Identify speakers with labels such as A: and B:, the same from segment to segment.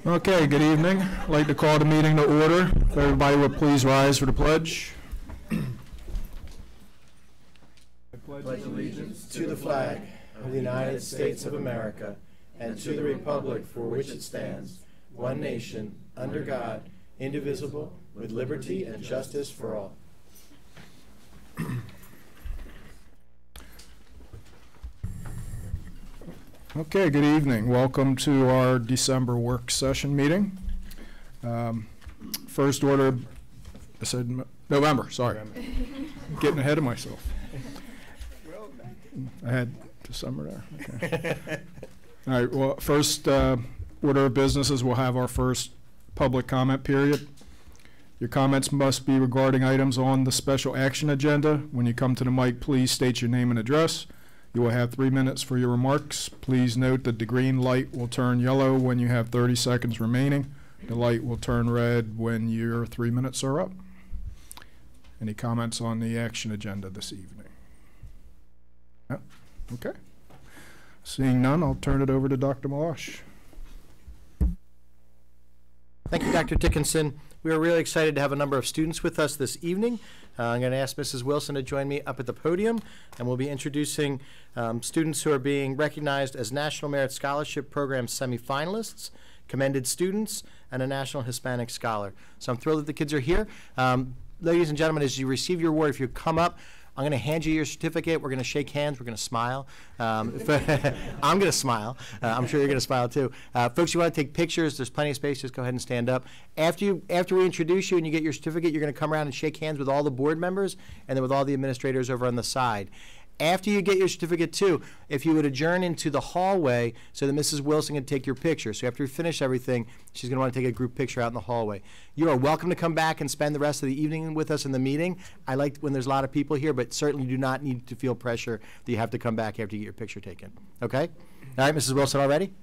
A: Okay, good evening. I'd like to call the meeting to order. If everybody would please rise for the pledge.
B: I pledge allegiance to the flag of the United States of America and to the republic for which it stands, one nation, under God, indivisible, with liberty and justice for all.
A: Okay, good evening. Welcome to our December work session meeting. First order, I said November, sorry. Getting ahead of myself. I had December there. Okay. All right, well, first order of business is we'll have our first public comment period. Your comments must be regarding items on the special action agenda. When you come to the mic, please state your name and address. You will have 3 minutes for your remarks. Please note that the green light will turn yellow when you have 30 seconds remaining. The light will turn red when your 3 minutes are up. Any comments on the action agenda this evening? No? Okay. Seeing none, I'll turn it over to Dr. Malash.
B: Thank you, Dr. Dickinson. We are really excited to have a number of students with us this evening. I'm going to ask Mrs. Wilson to join me up at the podium, and we'll be introducing students who are being recognized as National Merit Scholarship Program semifinalists, commended students, and a National Hispanic Scholar. So I'm thrilled that the kids are here. Ladies and gentlemen, as you receive your award, if you come up, I'm going to hand you your certificate. We're going to shake hands. We're going to smile. I'm going to smile. I'm sure you're going to smile too. Folks, you want to take pictures, there's plenty of space. Just go ahead and stand up. After we introduce you and you get your certificate, you're going to come around and shake hands with all the board members and then with all the administrators over on the side. After you get your certificate too, if you would adjourn into the hallway so that Mrs. Wilson can take your picture. So after we finish everything, she's going to want to take a group picture out in the hallway. You are welcome to come back and spend the rest of the evening with us in the meeting. I like when there's a lot of people here, but certainly do not need to feel pressure that you have to come back after you get your picture taken. Okay? All right, Mrs. Wilson, all ready?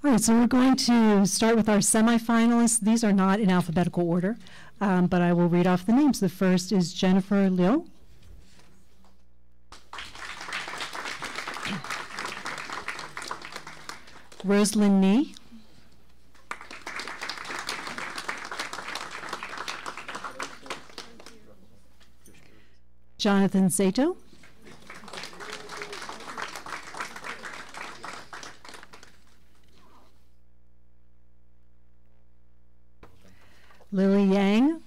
C: All right, so we're going to start with our semifinalists. These are not in alphabetical order, but I will read off the names. The first is Jennifer Liu. Rosalind Nee. Jonathan Sato. Lily Yang.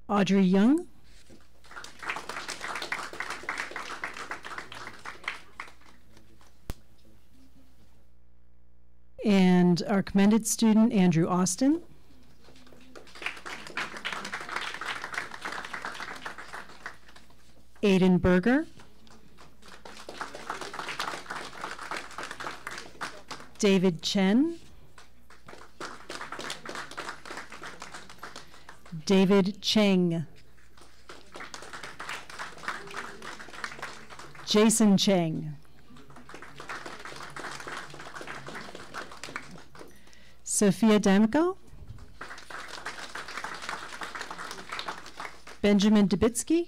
C: Audrey Young. And our commended student, Andrew Austin. Aiden Berger. David Chen. David Cheng. Jason Cheng. Sophia Demko. Benjamin Dubitsky.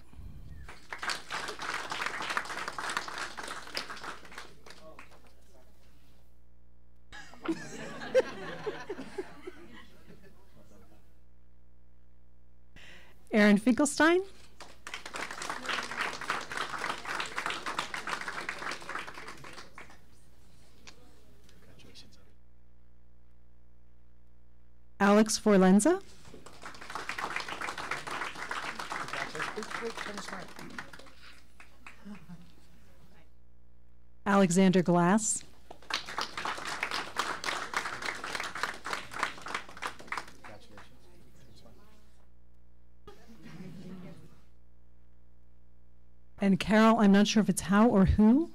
C: Aaron Finkelstein. Alex Forlenza. Alexander Glass. And Carol, I'm not sure if it's how or who.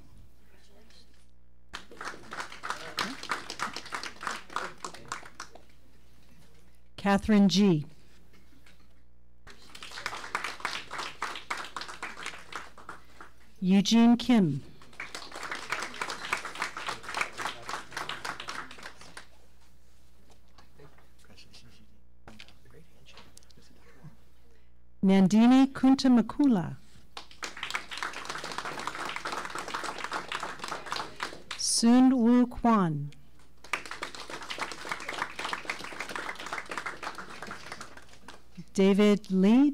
C: Catherine G. Eugene Kim. Nandini Kuntamakula. Soon Woo Kwan. David Lay.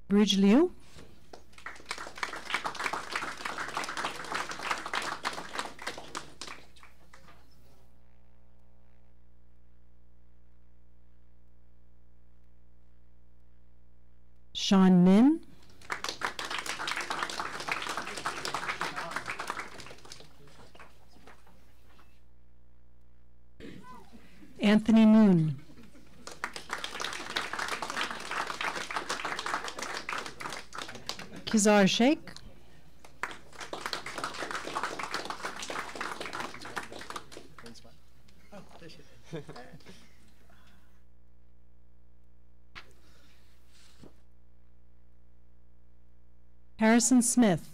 C: Bridge Liu. Sean Min. Anthony Moon. Kizar Sheikh. Harrison Smith.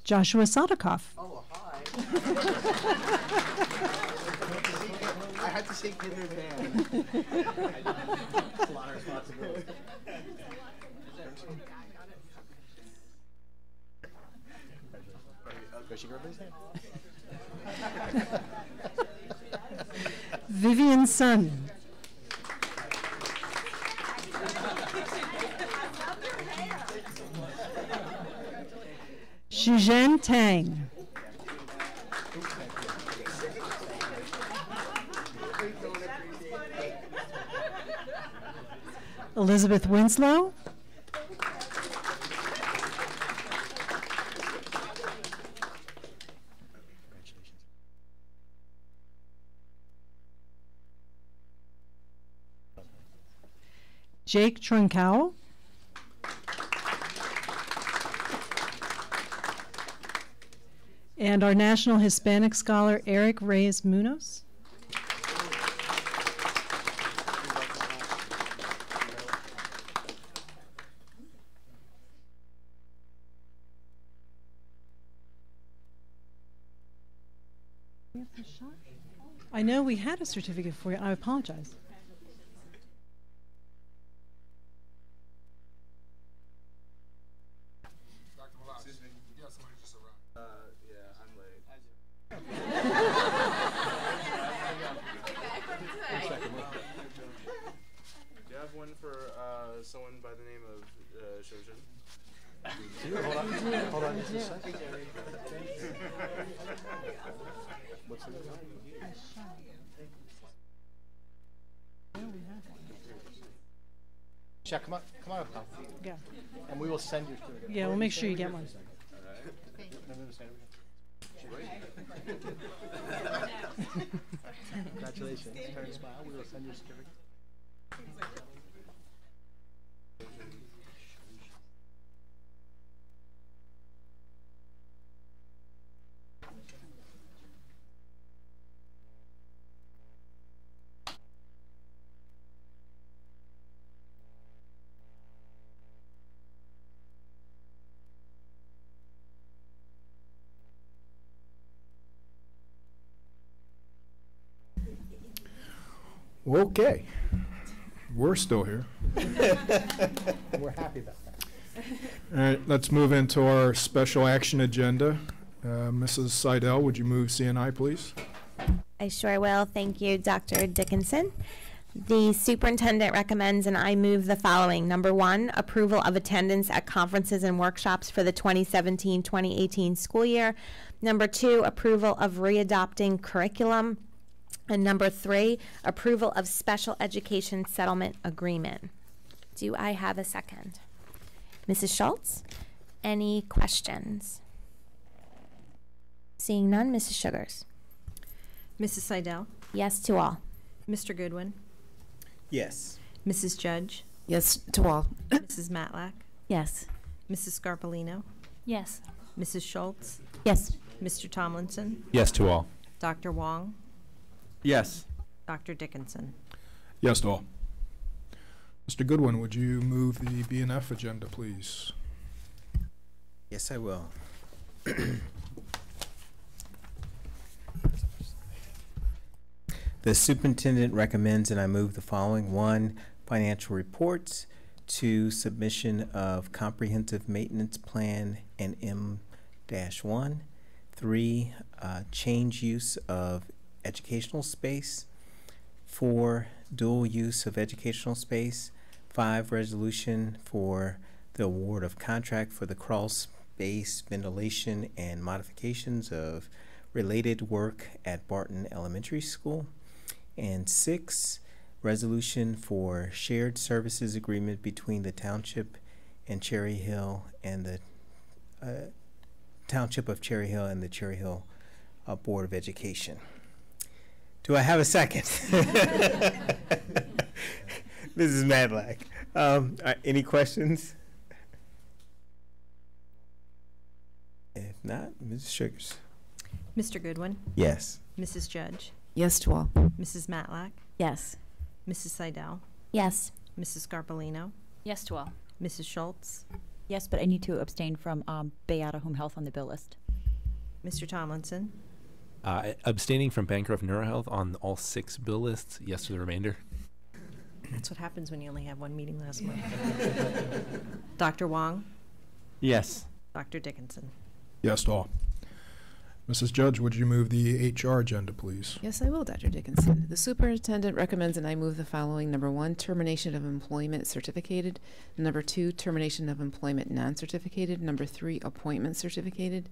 C: Joshua Sadikoff.
B: Oh, hi. I had to shake Peter's hand. It's a lot of responsibility. Go shake everybody's hand.
C: Vivian Sun. Shuzhen Tang. Elizabeth Winslow. Jake Troncow. And our National Hispanic Scholar, Eric Reyes Munoz. I know we had a certificate for you. I apologize.
D: Someone by the name of Shoshin.
B: Hold on just a second. What's the name? Check, come on up, pal.
C: Yeah.
B: And we will send you.
C: Yeah, we'll make sure you get one.
B: Congratulations. Turn and smile. We will send you a certificate.
A: Okay, we're still here.
B: We're happy about that.
A: All right, let's move into our special action agenda. Mrs. Seidel, would you move CNI, please?
E: I sure will. Thank you, Dr. Dickinson. The superintendent recommends and I move the following. Number 1, approval of attendance at conferences and workshops for the 2017-2018 school year. Number 2, approval of readopting curriculum. And number 3, approval of special education settlement agreement. Do I have a second? Mrs. Schultz, any questions? Seeing none, Mrs. Sugars.
F: Mrs. Seidel,
E: Yes to all.
F: Mr. Goodwin,
D: Yes.
F: Mrs. Judge,
G: Yes to all.
F: Mrs. Matlack,
E: Yes.
F: Mrs. Scarpolino, Yes.
G: Mrs. Schultz,
C: Yes.
G: Mr. Tomlinson,
H: Yes to all.
G: Dr. Wong,
D: Yes.
G: Dr. Dickinson.
A: Yes to all. Mr. Goodwin, would you move the B&F agenda, please?
D: Yes, I will. The superintendent recommends and I move the following. 1, financial reports. 2, submission of comprehensive maintenance plan and M-1. 3, change use of educational space. 4, dual use of educational space. 5, resolution for the award of contract for the crawl space ventilation and modifications of related work at Barton Elementary School. And 6, resolution for shared services agreement between the Township and Cherry Hill and the Township of Cherry Hill and the Cherry Hill Board of Education. Do I have a second? Mrs. Madlack. Any questions? If not, Mrs. Sugars.
G: Mr. Goodwin,
D: Yes.
G: Mrs. Judge,
I: Yes to all.
G: Mrs. Matlack,
I: Yes.
G: Mrs. Seidel,
E: Yes.
G: Mrs. Scarpellino,
F: Yes to all.
G: Mrs. Schultz,
I: Yes, but I need to abstain from Bayada Home Health on the bill list.
G: Mr. Tomlinson,
H: Abstaining from Bancroft NeuroHealth on all 6 bill lists. Yes to the remainder.
G: that's what happens when you only have one meeting last month. Dr. Wong,
D: Yes.
G: Dr. Dickinson.
A: Yes to all. Mrs. Judge, would you move the HR agenda, please?
J: Yes, I will, Dr. Dickinson. The superintendent recommends and I move the following. Number 1, termination of employment certificated. Number 2, termination of employment non-certificated. Number 3, appointment certificated.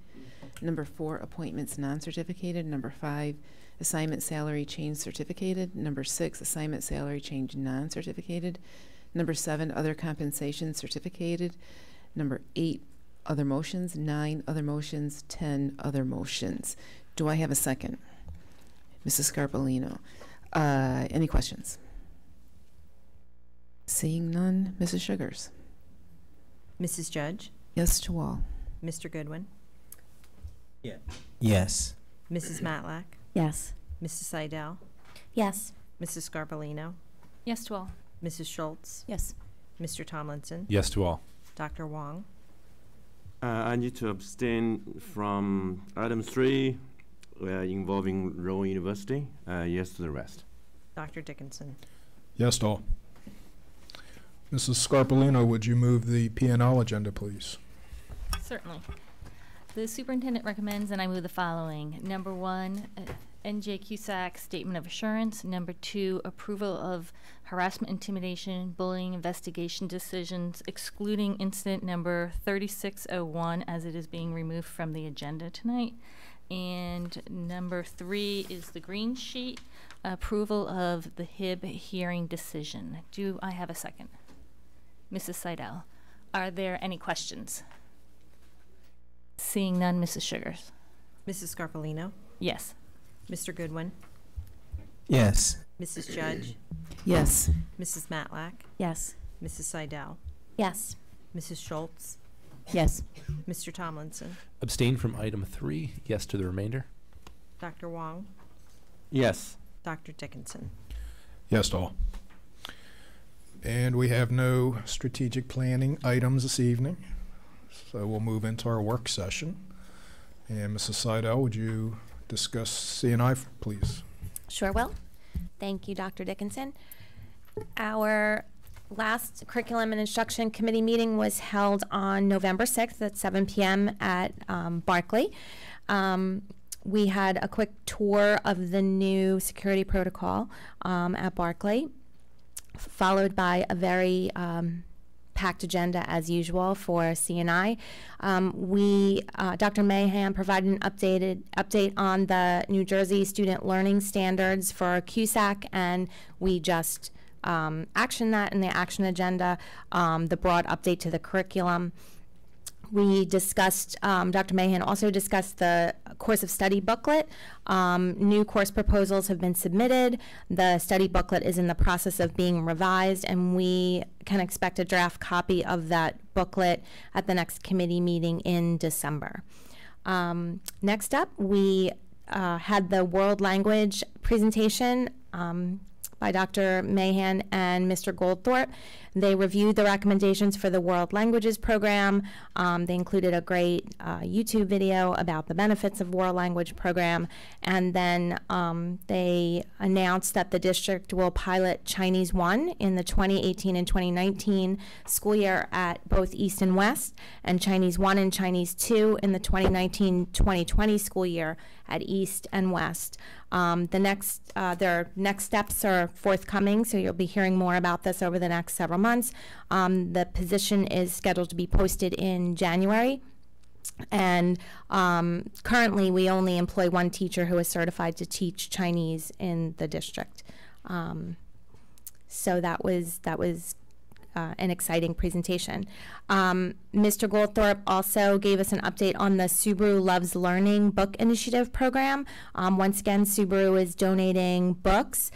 J: Number 4, appointments non-certificated. Number 5, assignment salary change certificated. Number 6, assignment salary change non-certificated. Number 7, other compensation certificated. Number 8, other motions. 9, other motions. 10, other motions. Do I have a second? Mrs. Scarpellino. Any questions? Seeing none, Mrs. Sugars.
G: Mrs. Judge,
J: Yes to all.
G: Mr. Goodwin,
D: Yes.
G: Mrs. Matlack,
I: Yes.
G: Mrs. Seidel,
E: Yes.
G: Mrs. Scarpellino,
F: Yes to all.
G: Mrs. Schultz,
I: Yes.
G: Mr. Tomlinson,
H: Yes to all.
G: Dr. Wong,
K: I need to abstain from item 3 involving Rowan University. Yes to the rest.
G: Dr. Dickinson.
A: Yes to all. Mrs. Scarpellino, would you move the P&L agenda, please?
F: Certainly. The superintendent recommends and I move the following. Number 1, NJ CUSAC Statement of Assurance. Number 2, approval of harassment, intimidation, bullying investigation decisions, excluding incident number 3601 as it is being removed from the agenda tonight. And number 3 is the green sheet, approval of the HIB hearing decision. Do I have a second? Mrs. Seidel, are there any questions? Seeing none, Mrs. Sugars.
G: Mrs. Scarpellino,
F: Yes.
G: Mr. Goodwin,
D: Yes.
G: Mrs. Judge,
J: Yes.
G: Mrs. Matlack,
I: Yes.
G: Mrs. Seidel,
E: Yes.
G: Mrs. Schultz,
I: Yes.
G: Mr. Tomlinson,
H: Abstain from item 3. Yes to the remainder.
G: Dr. Wong,
D: Yes.
G: Dr. Dickinson.
A: Yes to all. And we have no strategic planning items this evening, so we'll move into our work session. And Mrs. Seidel, would you discuss C&I, please?
E: Sure will. Thank you, Dr. Dickinson. Our last Curriculum and Instruction Committee meeting was held on November 6th at 7 p.m. at Barclay. We had a quick tour of the new security protocol at Barclay, followed by a very packed agenda as usual for C&I. Dr. Mahan provided an update on the New Jersey Student Learning Standards for CUSAC, and we just actioned that in the action agenda, the broad update to the curriculum. We discussed, Dr. Mahan also discussed the course of study booklet. New course proposals have been submitted. The study booklet is in the process of being revised, and we can expect a draft copy of that booklet at the next committee meeting in December. Next up, we had the world language presentation by Dr. Mahan and Mr. Goldthorpe. They reviewed the recommendations for the World Languages Program. They included a great YouTube video about the benefits of World Language Program. And then they announced that the district will pilot Chinese 1 in the 2018 and 2019 school year at both East and West, and Chinese 1 and Chinese 2 in the 2019-2020 school year at East and West. Their next steps are forthcoming, so you'll be hearing more about this over the next several months. The position is scheduled to be posted in January. And currently, we only employ one teacher who is certified to teach Chinese in the district. So that was an exciting presentation. Mr. Goldthorpe also gave us an update on the Subaru Loves Learning book initiative program. Once again, Subaru is donating books.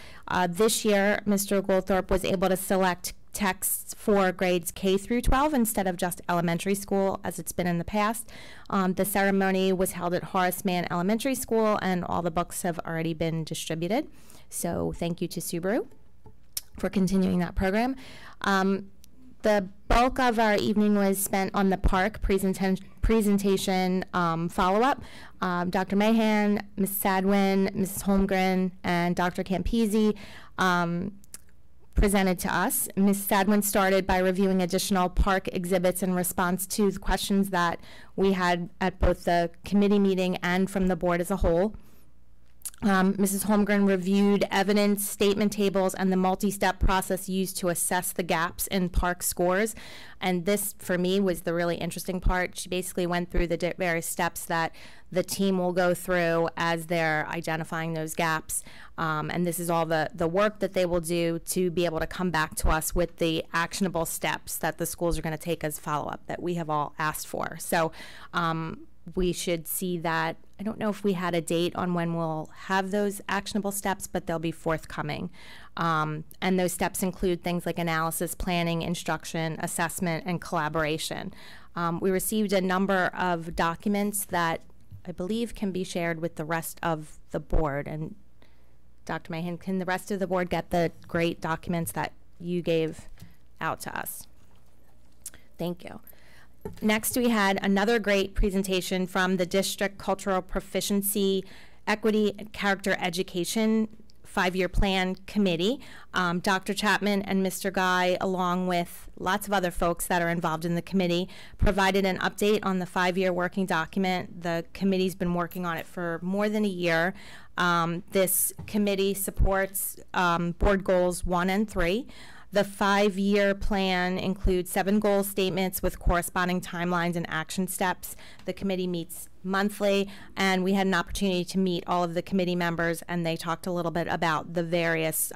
E: This year, Mr. Goldthorpe was able to select texts for grades K through 12 instead of just elementary school as it's been in the past. The ceremony was held at Horace Mann Elementary School, and all the books have already been distributed. So thank you to Subaru for continuing that program. The bulk of our evening was spent on the park presentation follow-up. Dr. Mahan, Ms. Sadwin, Mrs. Holmgren, and Dr. Campisi presented to us. Ms. Sadwin started by reviewing additional park exhibits in response to the questions that we had at both the committee meeting and from the board as a whole. Mrs. Holmgren reviewed evidence, statement tables, and the multi-step process used to assess the gaps in park scores. And this, for me, was the really interesting part. She basically went through the various steps that the team will go through as they're identifying those gaps. And this is all the work that they will do to be able to come back to us with the actionable steps that the schools are going to take as follow-up that we have all asked for. So we should see that. I don't know if we had a date on when we'll have those actionable steps, but they'll be forthcoming. And those steps include things like analysis, planning, instruction, assessment, and collaboration. We received a number of documents that I believe can be shared with the rest of the board. And Dr. Mahan, can the rest of the board get the great documents that you gave out to us? Thank you. Next, we had another great presentation from the District Cultural Proficiency, Equity, and Character Education 5-Year Plan Committee. Dr. Chapman and Mr. Guy, along with lots of other folks that are involved in the committee, provided an update on the 5-year working document. The committee's been working on it for more than a year. This committee supports board goals 1 and 3. The 5-year plan includes 7 goal statements with corresponding timelines and action steps. The committee meets monthly, and we had an opportunity to meet all of the committee members, and they talked a little bit about the various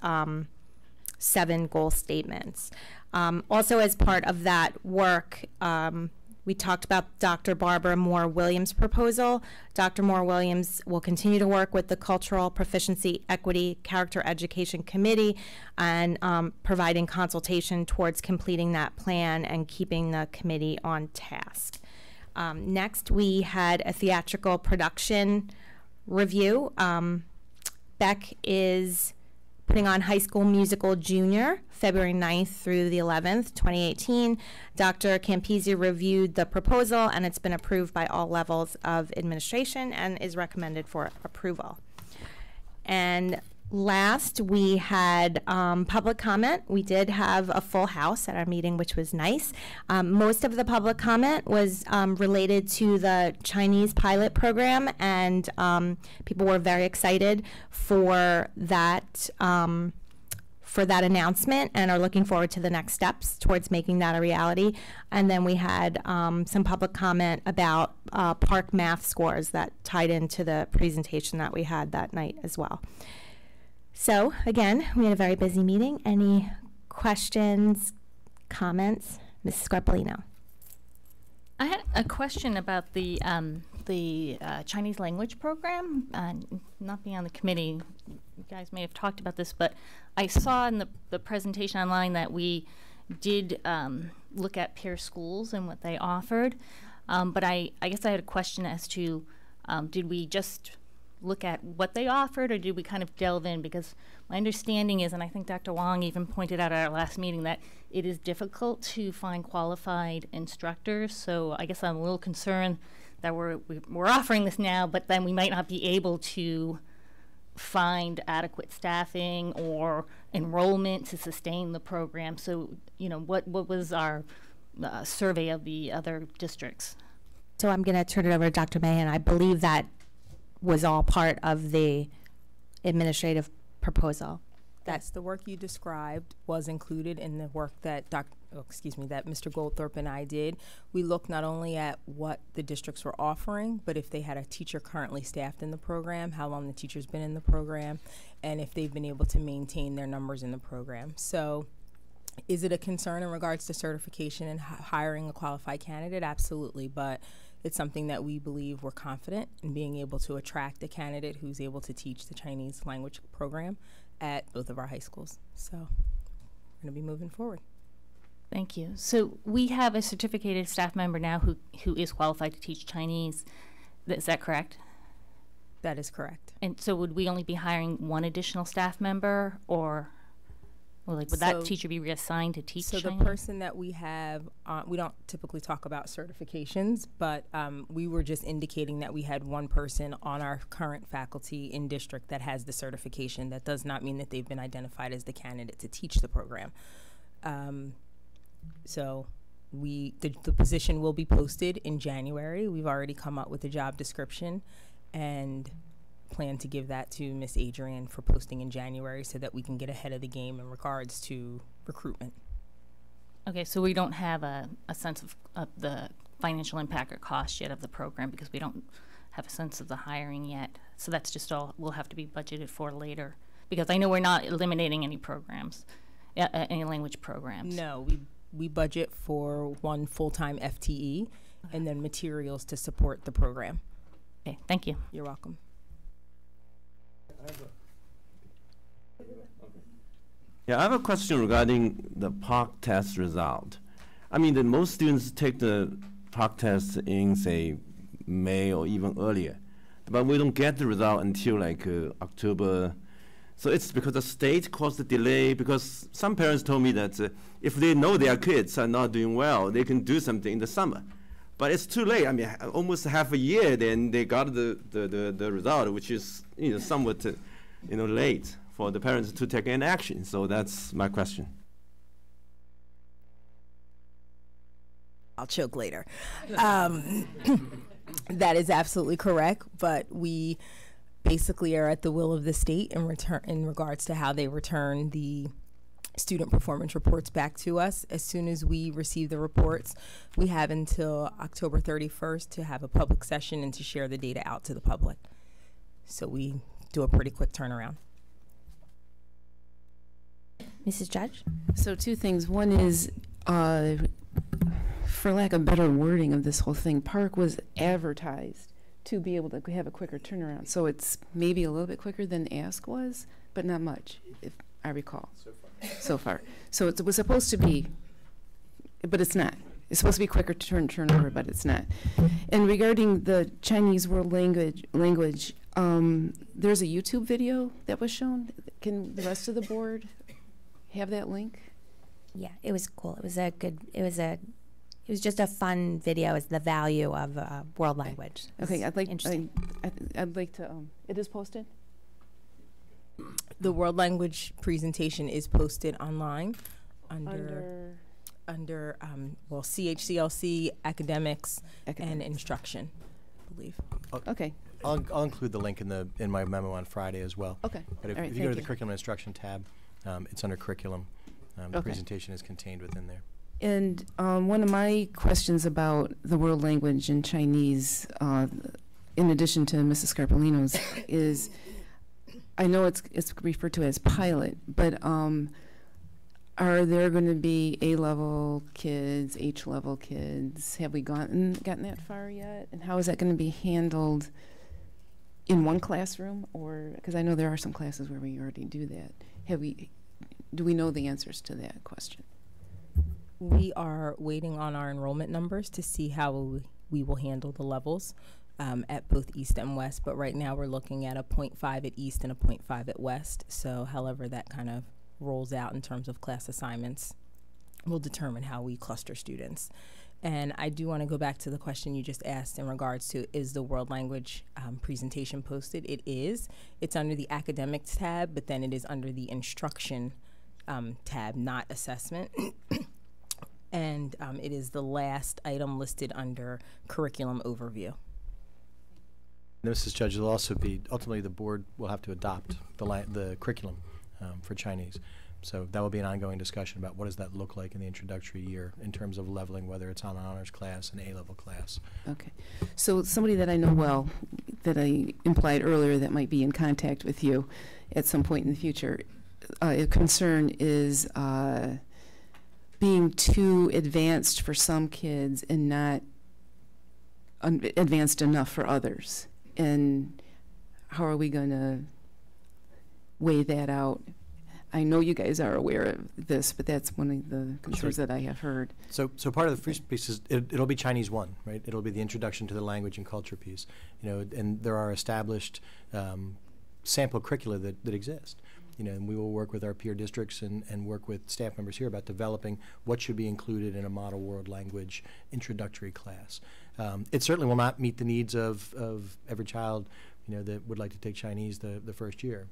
E: 7 goal statements. Also, as part of that work, we talked about Dr. Barbara Moore-Williams' proposal. Dr. Moore-Williams will continue to work with the Cultural Proficiency, Equity, Character Education Committee and providing consultation towards completing that plan and keeping the committee on task. Next, we had a theatrical production review. Beck is putting on High School Musical Junior, February 9th through the 11th, 2018. Dr. Campisi reviewed the proposal, and it's been approved by all levels of administration and is recommended for approval. And last, we had public comment. We did have a full house at our meeting, which was nice. Most of the public comment was related to the Chinese pilot program, and people were very excited for that announcement and are looking forward to the next steps towards making that a reality. And then we had some public comment about park math scores that tied into the presentation that we had that night as well. So again, we had a very busy meeting. Any questions, comments? Mrs. Scarpolino.
F: I had a question about the Chinese language program. Not being on the committee, you guys may have talked about this, but I saw in the presentation online that we did look at peer schools and what they offered. But I guess I had a question as to, did we just look at what they offered, or did we kind of delve in? Because my understanding is, and I think Dr. Wong even pointed out at our last meeting, that it is difficult to find qualified instructors. So I guess I'm a little concerned that we're offering this now, but then we might not be able to find adequate staffing or enrollment to sustain the program. So, you know, what was our survey of the other districts?
E: So I'm going to turn it over to Dr. Mahan. I believe that was all part of the administrative proposal.
L: That's the work you described was included in the work that that Mr. Goldthorpe and I did. We looked not only at what the districts were offering, but if they had a teacher currently staffed in the program, how long the teacher's been in the program, and if they've been able to maintain their numbers in the program. So is it a concern in regards to certification and hiring a qualified candidate? Absolutely, but it's something that we believe we're confident in being able to attract a candidate who's able to teach the Chinese language program at both of our high schools. So we're going to be moving forward.
F: Thank you. So we have a certificated staff member now who is qualified to teach Chinese. Is that correct?
L: That is correct.
F: And so would we only be hiring one additional staff member, or like would that teacher be reassigned to teach Chinese?
L: So the person that we have, we don't typically talk about certifications, but we were just indicating that we had one person on our current faculty in district that has the certification. That does not mean that they've been identified as the candidate to teach the program. So the position will be posted in January. We've already come up with a job description and plan to give that to Miss Adrian for posting in January so that we can get ahead of the game in regards to recruitment.
F: Okay, so we don't have a sense of the financial impact or cost yet of the program because we don't have a sense of the hiring yet. So that's just all will have to be budgeted for later, because I know we're not eliminating any programs, any language programs.
L: No, we budget for one full-time FTE and then materials to support the program.
F: Okay, thank you.
L: You're welcome.
K: Yeah, I have a question regarding the POC test result. I mean, most students take the POC test in, say, May or even earlier, but we don't get the result until like October. So it's because the state caused the delay, because some parents told me that if they know their kids are not doing well, they can do something in the summer. But it's too late. I mean, almost half a year, then they got the result, which is somewhat late for the parents to take an action. So that's my question.
L: I'll choke later. That is absolutely correct, but we basically are at the will of the state in regards to how they return the student performance reports back to us. As soon as we receive the reports, we have until October 31st to have a public session and to share the data out to the public. So we do a pretty quick turnaround.
E: Mrs. Judge?
J: So two things. One is, for lack of better wording of this whole thing, Park was advertised to be able to have a quicker turnaround. So it's maybe a little bit quicker than Ask was, but not much, if I recall. So far. So it was supposed to be, but it's not. It's supposed to be quicker to turnover, but it's not. And regarding the Chinese world language, there's a YouTube video that was shown. Can the rest of the board have that link?
E: Yeah, it was cool. It was just a fun video. It's the value of world language.
J: Okay, I'd like to. It is posted.
L: The world language presentation is posted online under CHCLC academics and instruction, I believe.
B: Okay. I'll include the link in my memo on Friday as well.
J: Okay.
B: But if you go to the curriculum instruction tab, it's under curriculum. The presentation is contained within there.
J: And one of my questions about the world language and Chinese, in addition to Mrs. Scarpolino's, is I know it's referred to as pilot, but Are there going to be A-level kids, H-level kids? Have we gotten that far yet? And how is that going to be handled in one classroom? Or, because I know there are some classes where we already do that. Do we know the answers to that question?
L: We are waiting on our enrollment numbers to see how we will handle the levels at both East and West. But right now we're looking at a 0.5 at East and a 0.5 at West. So however that kind of rolls out in terms of class assignments will determine how we cluster students. And I do want to go back to the question you just asked in regards to, is the world language presentation posted? It is. It's under the academics tab, but then it is under the instruction tab, not assessment. And it is the last item listed under curriculum overview.
B: Mrs. Judge, it'll also be, ultimately the board will have to adopt the curriculum for Chinese. So that will be an ongoing discussion about what does that look like in the introductory year in terms of leveling, whether it's on an honors class, an A-level class.
J: Okay. So somebody that I know well, that I implied earlier that might be in contact with you at some point in the future, a concern is being too advanced for some kids and not advanced enough for others. And how are we going to weigh that out? I know you guys are aware of this, but that's one of the concerns that I have heard.
B: So part of the first piece is it'll be Chinese 1, right? It'll be the introduction to the language and culture piece, you know, and there are established sample curricula that exist. You know, and we will work with our peer districts and work with staff members here about developing what should be included in a model world language introductory class. It certainly will not meet the needs of every child, you know, that would like to take Chinese the first year.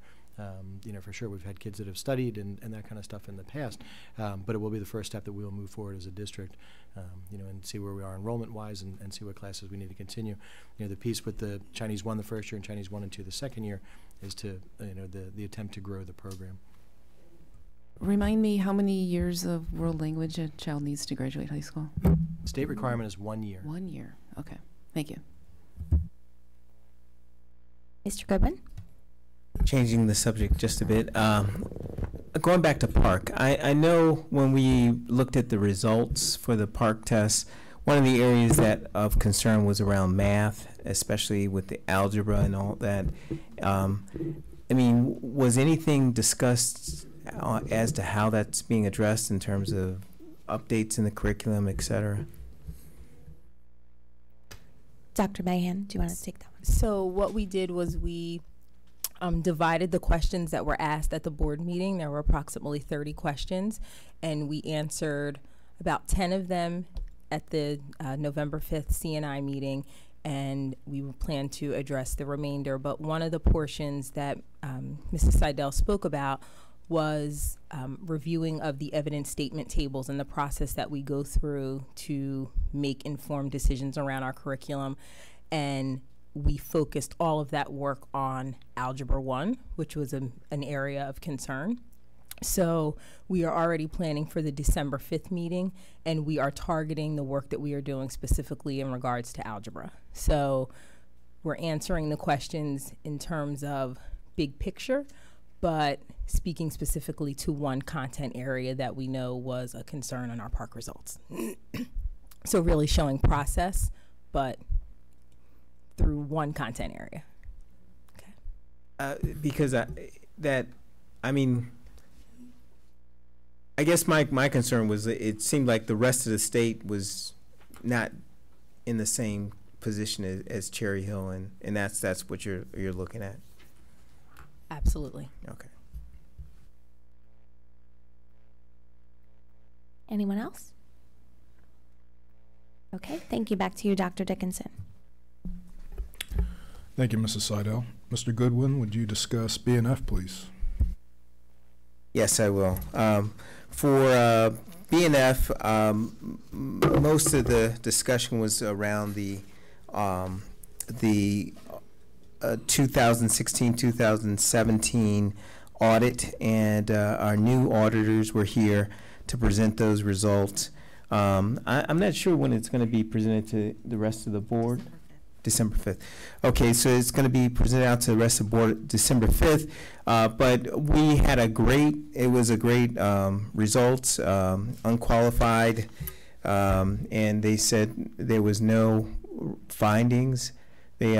B: You know, for sure, we've had kids that have studied and that kind of stuff in the past, but it will be the first step that we will move forward as a district, you know, and see where we are enrollment-wise and see what classes we need to continue. You know, the piece with the Chinese 1 the first year and Chinese 1 and 2 the second year is to, you know, the attempt to grow the program.
J: Remind me how many years of world language a child needs to graduate high school?
B: State requirement is 1 year.
J: 1 year. Okay. Thank you.
E: Mr. Goodwin?
D: Changing the subject just a bit, going back to PARC, I know when we looked at the results for the PARC test, one of the areas of concern was around math, especially with the algebra and all that. I mean, was anything discussed as to how that's being addressed in terms of updates in the curriculum, et cetera?
E: Dr. Mahan, do you want to take that one?
L: So what we did was we divided the questions that were asked at the board meeting. There were approximately 30 questions, and we answered about 10 of them at the November 5th CNI meeting, and we plan to address the remainder. But one of the portions that Mrs. Seidel spoke about was reviewing of the evidence statement tables and the process that we go through to make informed decisions around our curriculum. And we focused all of that work on Algebra 1, which was an area of concern. So we are already planning for the December 5th meeting, and we are targeting the work that we are doing specifically in regards to algebra. So we're answering the questions in terms of big picture, but speaking specifically to one content area that we know was a concern in our PARC results. So really showing process, but through one content area. Okay.
D: Because I guess my concern was that it seemed like the rest of the state was not in the same position as Cherry Hill, and that's what you're looking at.
L: Absolutely.
D: Okay.
E: Anyone else? Okay, thank you. Back to you, Dr. Dickinson.
A: Thank you, Mrs. Seidel. Mr. Goodwin, would you discuss B&F, please?
D: Yes, I will. For B&F, most of the discussion was around the 2016-2017 audit, and our new auditors were here to present those results. I'm not sure when it's going to be presented to the rest of the board. December 5th. Okay, so it's going to be presented out to the rest of the board December 5th. But we had it was a great results, unqualified, and they said there was no findings. They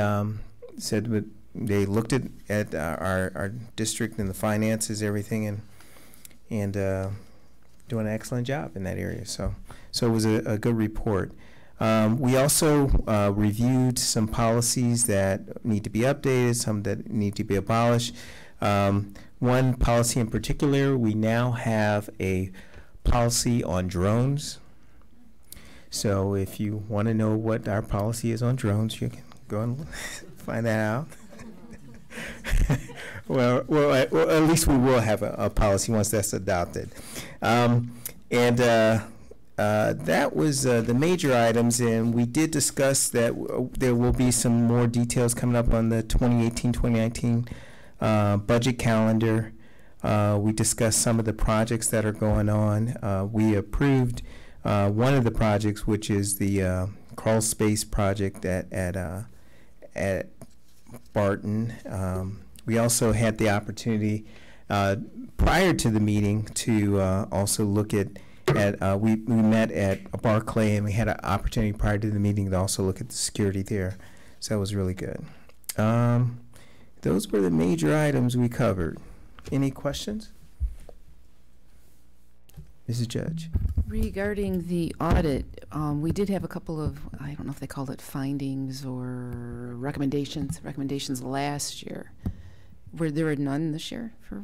D: said they looked at our district and the finances, everything, and doing an excellent job in that area. So it was a good report. We also reviewed some policies that need to be updated, some that need to be abolished. One policy in particular, we now have a policy on drones. So if you want to know what our policy is on drones, you can go and find that out. well, at least we will have a policy once that's adopted. That was the major items, and we did discuss that there will be some more details coming up on the 2018-2019 budget calendar. We discussed some of the projects that are going on. We approved one of the projects, which is the crawl space project at Barton. We also had the opportunity prior to the meeting to also look at we met at Barclay, and we had an opportunity prior to the meeting to also look at the security there. So that was really good. Those were the major items we covered. Any questions? Mrs. Judge.
J: Regarding the audit, we did have a couple of, I don't know if they called it findings or recommendations last year. Were there none this year for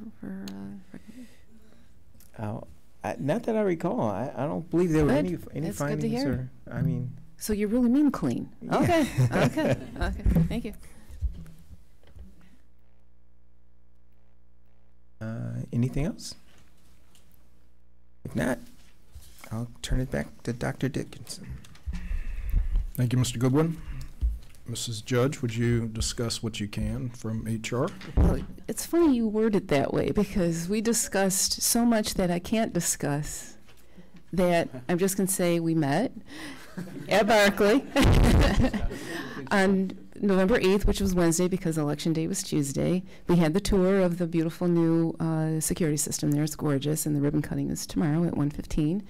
D: not that I recall. I don't believe there were any
J: That's
D: findings.
J: good to hear.
D: Or, I mean.
J: So you really mean clean?
D: Yeah.
J: Okay. Okay. Thank you.
D: Anything else? If not, I'll turn it back to Dr. Dickinson.
A: Thank you, Mr. Goodwin. Mrs. Judge, would you discuss what you can from HR?
J: Well, it's funny you word it that way, because we discussed so much that I can't discuss that I'm just going to say we met at Barclay on November 8th, which was Wednesday because Election Day was Tuesday. We had the tour of the beautiful new security system there. It's gorgeous, and the ribbon cutting is tomorrow at 1:15.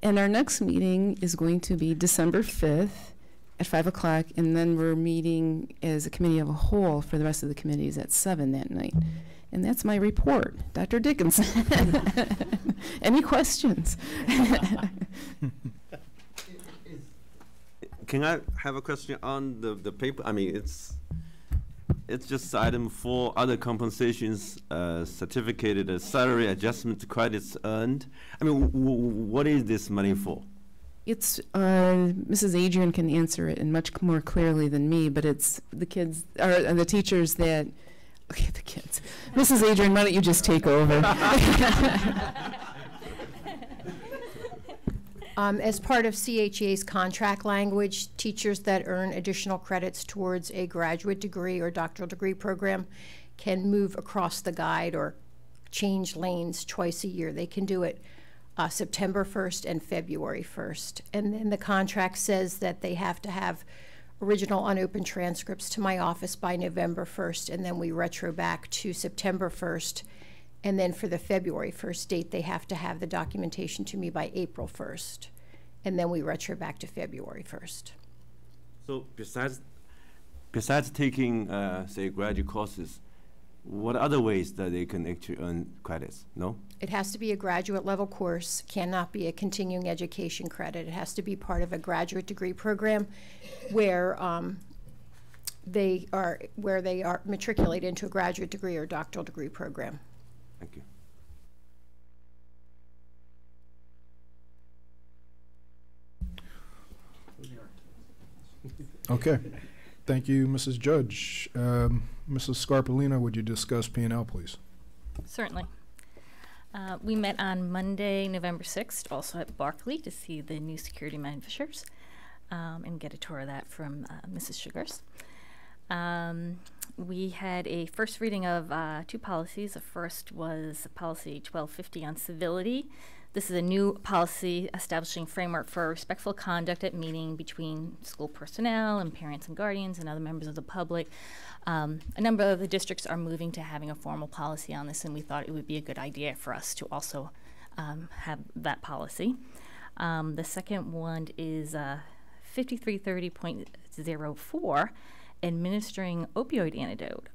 J: And our next meeting is going to be December 5th at 5 o'clock, and then we're meeting as a committee of a whole for the rest of the committees at 7 that night. And that's my report. Dr. Dickinson. Any questions?
K: Can I have a question on the paper? I mean, it's just item 4, other compensations, certificated salary adjustment credits earned. I mean, what is this money for?
J: It's, Mrs. Adrian can answer it and much more clearly than me, but it's the kids, or the teachers that, okay, the kids. Mrs. Adrian, why don't you just take over?
M: As part of CHEA's contract language, teachers that earn additional credits towards a graduate degree or doctoral degree program can move across the guide or change lanes twice a year. They can do it September 1st and February 1st. And then the contract says that they have to have original unopened transcripts to my office by November 1st, and then we retro back to September 1st. And then for the February 1st date, they have to have the documentation to me by April 1st. And then we retro back to February 1st.
K: So besides taking, say, graduate courses, what other ways that they can actually earn credits? No?
M: It has to be a graduate level course, cannot be a continuing education credit. It has to be part of a graduate degree program where they are matriculated into a graduate degree or doctoral degree program.
K: Thank you.
A: Okay. Thank you, Mrs. Judge. Mrs. Scarpolino, would you discuss P&L, please?
F: Certainly. We met on Monday, November 6th, also at Barclay, to see the new security measures and get a tour of that from Mrs. Sugars. We had a first reading of 2 policies. The first was policy 1250 on civility. This is a new policy establishing framework for respectful conduct at meeting between school personnel and parents and guardians and other members of the public. A number of the districts are moving to having a formal policy on this, and we thought it would be a good idea for us to also have that policy. The second one is 5330.04, administering opioid antidote.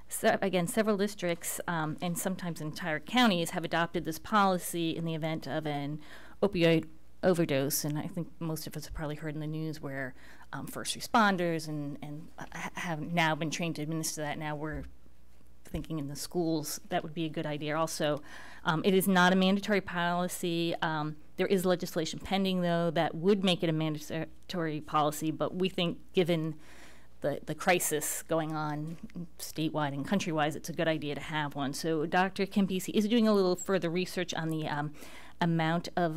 F: So again, several districts and sometimes entire counties have adopted this policy in the event of an opioid overdose, and I think most of us have probably heard in the news where first responders and have now been trained to administer that. Now we're thinking in the schools that would be a good idea also. It is not a mandatory policy. There is legislation pending, though, that would make it a mandatory policy, but we think given the crisis going on statewide and countrywide, it's a good idea to have one. So Dr. Campisi is doing a little further research on the amount of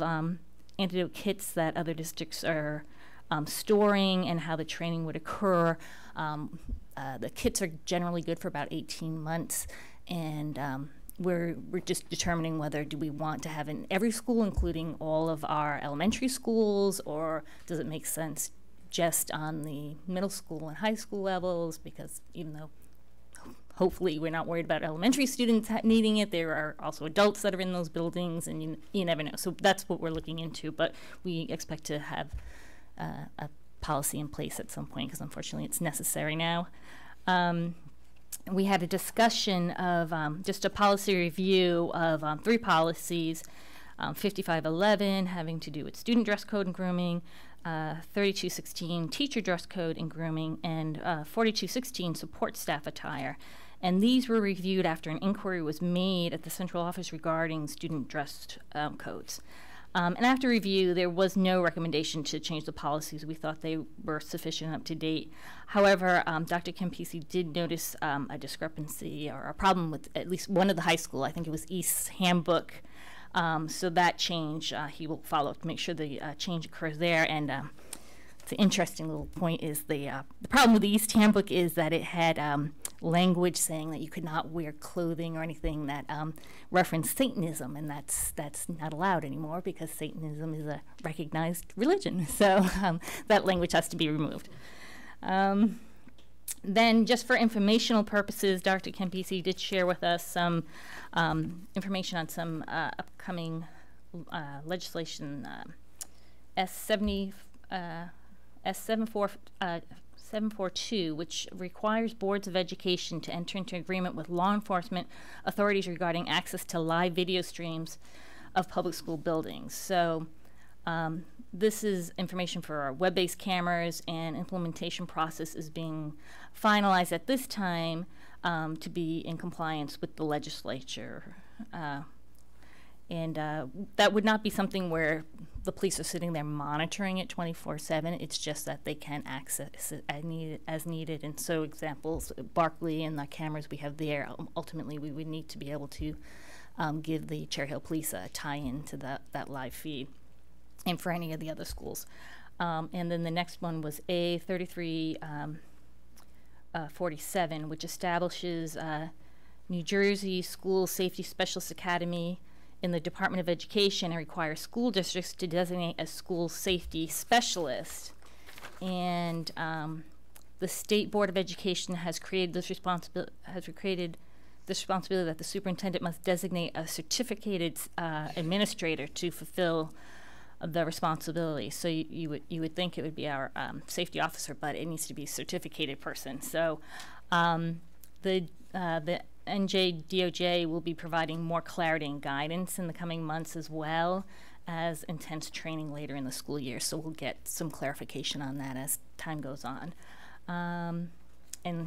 F: antidote kits that other districts are storing and how the training would occur. The kits are generally good for about 18 months, and we're just determining whether do we want to have in every school, including all of our elementary schools, or does it make sense just on the middle school and high school levels, because even though hopefully we're not worried about elementary students needing it, there are also adults that are in those buildings, and you never know. So that's what we're looking into, but we expect to have a policy in place at some point, because unfortunately it's necessary now. We had a discussion of just a policy review of 3 policies, 5511 having to do with student dress code and grooming, 3216 teacher dress code and grooming, and 4216 support staff attire. And these were reviewed after an inquiry was made at the central office regarding student dress codes. And after review, there was no recommendation to change the policies. We thought they were sufficient and up to date. However, Dr. Campisi did notice a discrepancy or a problem with at least one of the high school, I think it was East's handbook. So that change, he will follow up to make sure the change occurs there. And it's an interesting little point is the problem with the East handbook is that it had language saying that you could not wear clothing or anything that referenced Satanism, and that's not allowed anymore because Satanism is a recognized religion. So that language has to be removed. Then, just for informational purposes, Dr. Campisi did share with us some information on some upcoming legislation, S742, which requires boards of education to enter into agreement with law enforcement authorities regarding access to live video streams of public school buildings. So this is information for our web-based cameras, and implementation process is being finalized at this time to be in compliance with the legislature. And that would not be something where the police are sitting there monitoring it 24/7. It's just that they can access it as needed. And so examples, Barkley and the cameras we have there, ultimately we would need to be able to give the Cherry Hill Police a tie-in to that live feed, and for any of the other schools. And then the next one was A3347, which establishes New Jersey School Safety Specialist Academy in the Department of Education and requires school districts to designate a school safety specialist. And the State Board of Education has created this responsibility, that the superintendent must designate a certificated administrator to fulfill the responsibility. So you would think it would be our safety officer, but it needs to be a certificated person. So the NJDOJ will be providing more clarity and guidance in the coming months, as well as intense training later in the school year. So we'll get some clarification on that as time goes on. And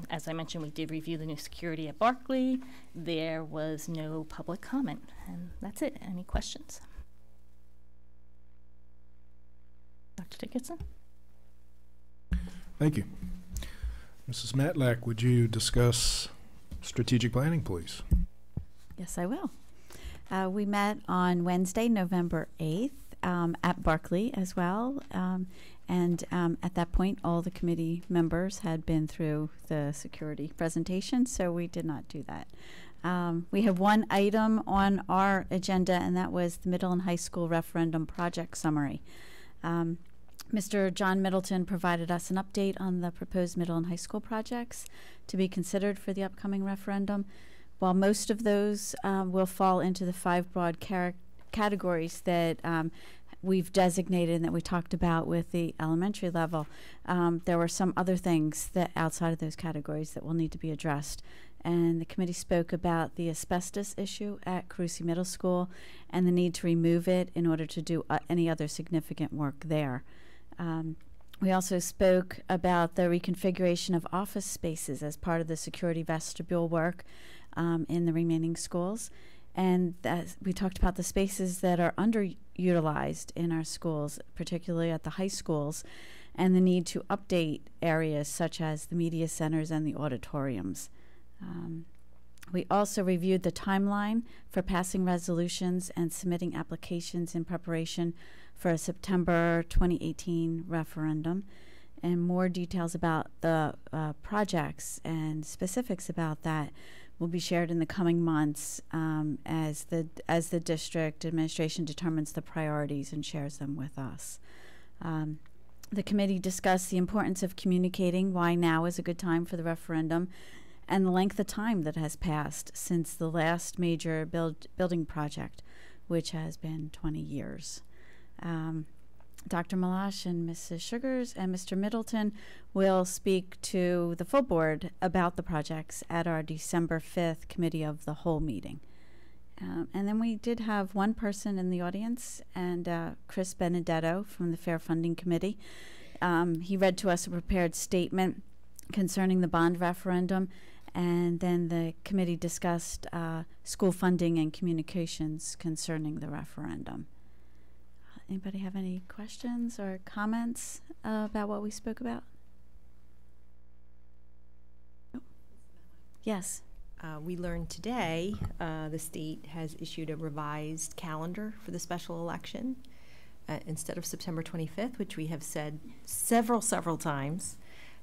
F: as I mentioned, we did review the new security at Barkley. There was no public comment, and that's it. Any questions? Dr. Dickinson?
A: Thank you. Mrs. Matlack, would you discuss strategic planning, please?
I: Yes, I will. We met on Wednesday, November 8th at Barkley as well. And at that point, all the committee members had been through the security presentation, so we did not do that. We have one item on our agenda, and that was the middle and high school referendum project summary. Mr. John Middleton provided us an update on the proposed middle and high school projects to be considered for the upcoming referendum. While most of those will fall into the 5 broad categories that we've designated and that we talked about with the elementary level, there were some other things that outside of those categories that will need to be addressed. And the committee spoke about the asbestos issue at Carusi Middle School and the need to remove it in order to do any other significant work there. We also spoke about the reconfiguration of office spaces as part of the security vestibule work in the remaining schools. And we talked about the spaces that are underutilized in our schools, particularly at the high schools, and the need to update areas such as the media centers and the auditoriums. We also reviewed the timeline for passing resolutions and submitting applications in preparation for a September 2018 referendum. And more details about the projects and specifics about that will be shared in the coming months as the district administration determines the priorities and shares them with us. The committee discussed the importance of communicating why now is a good time for the referendum and the length of time that has passed since the last major building project, which has been 20 years. Dr. Malash and Mrs. Sugars and Mr. Middleton will speak to the full board about the projects at our December 5th Committee of the Whole meeting. And then we did have one person in the audience, and Chris Benedetto from the Fair Funding Committee. He read to us a prepared statement concerning the bond referendum, and then the committee discussed school funding and communications concerning the referendum. Anybody have any questions or comments about what we spoke about? Nope. Yes.
G: We learned today the state has issued a revised calendar for the special election. Instead of September 25th, which we have said several times,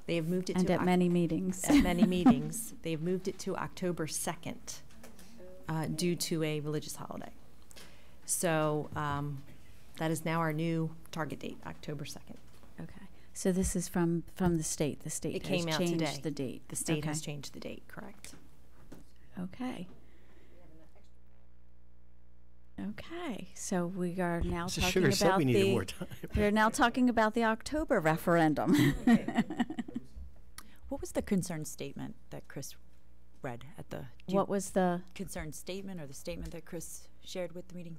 G: they have moved it
I: and
G: to
I: at many meetings.
G: At many meetings, they have moved it to October 2nd due to a religious holiday. So that is now our new target date, October 2nd.
I: Okay. So this is from the state. The state has changed the date.
G: The state has changed the date, correct.
I: Okay. Okay. So we are now talking about we are now talking about the October referendum.
N: What was the concern statement that Chris read at the?
I: What was the
N: concern statement or the statement that Chris shared with the meeting?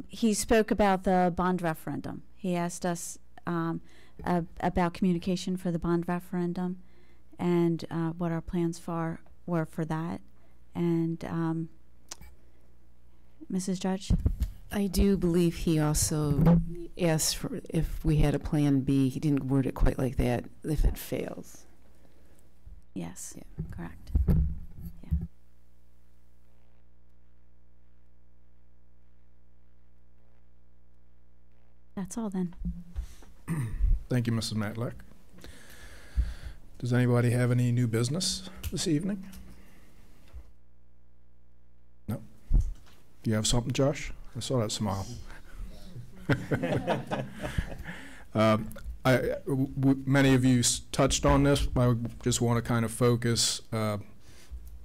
I: He spoke about the bond referendum. He asked us about communication for the bond referendum and what our plans were for that. And Mrs. Judge?
J: I do believe he also asked for if we had a plan B. He didn't word it quite like that, if it fails.
I: Yes, yeah. Correct. Yeah. That's all then.
A: Thank you, Mrs. Matlack. Does anybody have any new business this evening? No? Do you have something, Josh? I saw that smile. Many of you touched on this. I just want to kind of focus our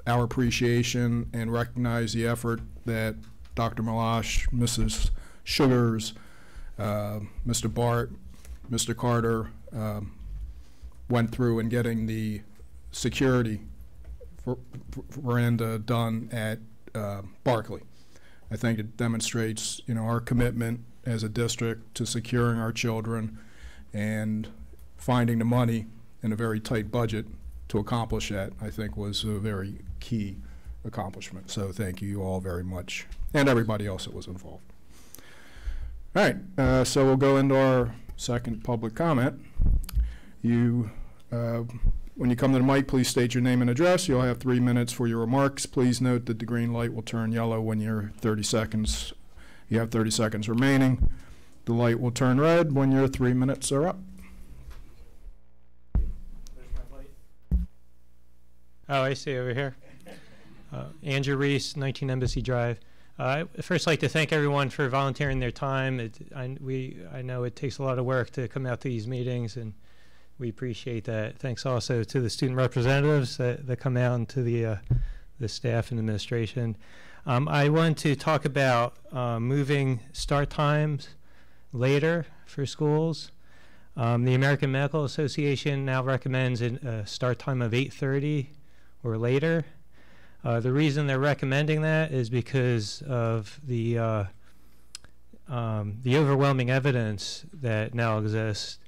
A: appreciation and recognize the effort that Dr. Malash, Mrs. Sugars, Mr. Bart, Mr. Carter went through in getting the security veranda done at Barclay. I think it demonstrates, our commitment as a district to securing our children and finding the money in a very tight budget to accomplish that, I think was a very key accomplishment. So thank you all very much, and everybody else that was involved. All right, so we'll go into our second public comment. When you come to the mic, please state your name and address. You'll have 3 minutes for your remarks. Please note that the green light will turn yellow when you have 30 seconds remaining. The light will turn red when your 3 minutes are up.
O: Oh, I see over here. Andrew Reese, 19 Embassy Drive. I'd first like to thank everyone for volunteering their time. I know it takes a lot of work to come out to these meetings, and we appreciate that. Thanks also to the student representatives that come out, and to the staff and administration. I want to talk about moving start times later for schools. The American Medical Association now recommends a start time of 8:30 or later. The reason they're recommending that is because of the overwhelming evidence that now exists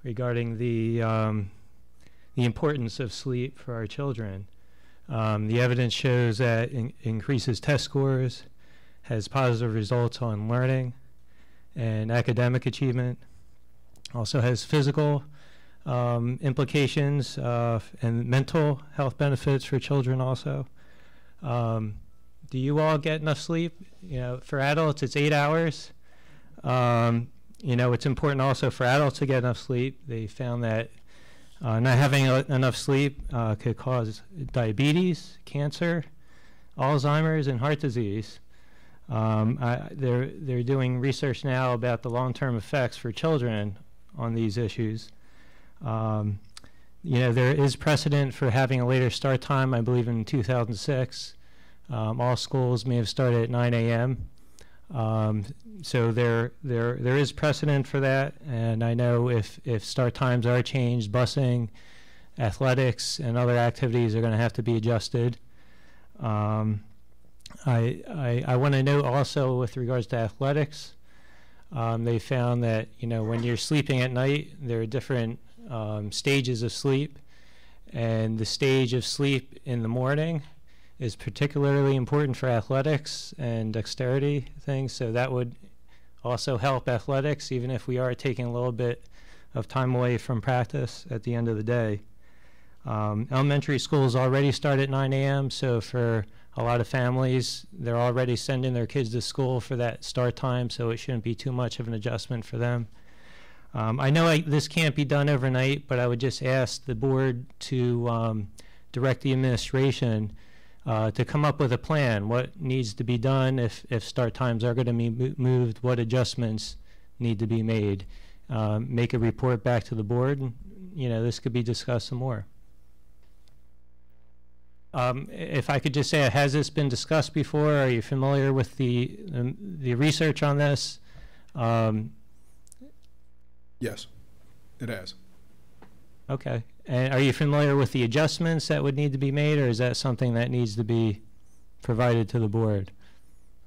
O: regarding the importance of sleep for our children. The evidence shows that increases test scores, has positive results on learning and academic achievement, also has physical implications and mental health benefits for children also. Do you all get enough sleep? You know, for adults, it's 8 hours. You know, it's important also for adults to get enough sleep. They found that not having enough sleep could cause diabetes, cancer, Alzheimer's, and heart disease. They're doing research now about the long-term effects for children on these issues. You know, there is precedent for having a later start time. I believe in 2006, all schools may have started at 9 a.m. So there is precedent for that, and I know if start times are changed, busing, athletics, and other activities are going to have to be adjusted. I want to note also with regards to athletics, they found that, you know, when you're sleeping at night, there are different stages of sleep, and the stage of sleep in the morning is particularly important for athletics and dexterity things, so that would also help athletics, even if we are taking a little bit of time away from practice at the end of the day. Elementary schools already start at 9 a.m., so for a lot of families, they're already sending their kids to school for that start time, so it shouldn't be too much of an adjustment for them. I know this can't be done overnight, but I would just ask the board to direct the administration to come up with a plan. What needs to be done if start times are going to be moved? What adjustments need to be made? Make a report back to the board. And, you know, this could be discussed some more. If I could just say, has this been discussed before? Are you familiar with the research on this?
A: Yes, it has.
O: Okay. And are you familiar with the adjustments that would need to be made, or is that something that needs to be provided to the board?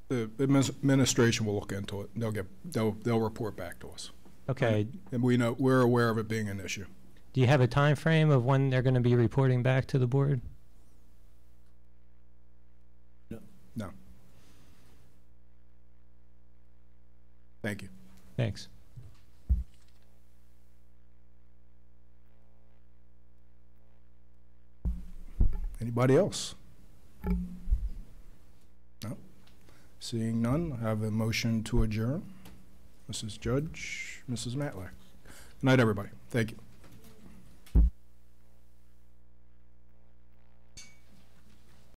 A: The administration will look into it. They'll report back to us.
O: Okay.
A: And we're aware of it being an issue.
O: Do you have a time frame of when they're going to be reporting back to the board?
A: No. Thank you.
O: Thanks.
A: Anybody else? No. Seeing none, I have a motion to adjourn. Mrs. Judge, Mrs. Matlack. Good night, everybody. Thank you.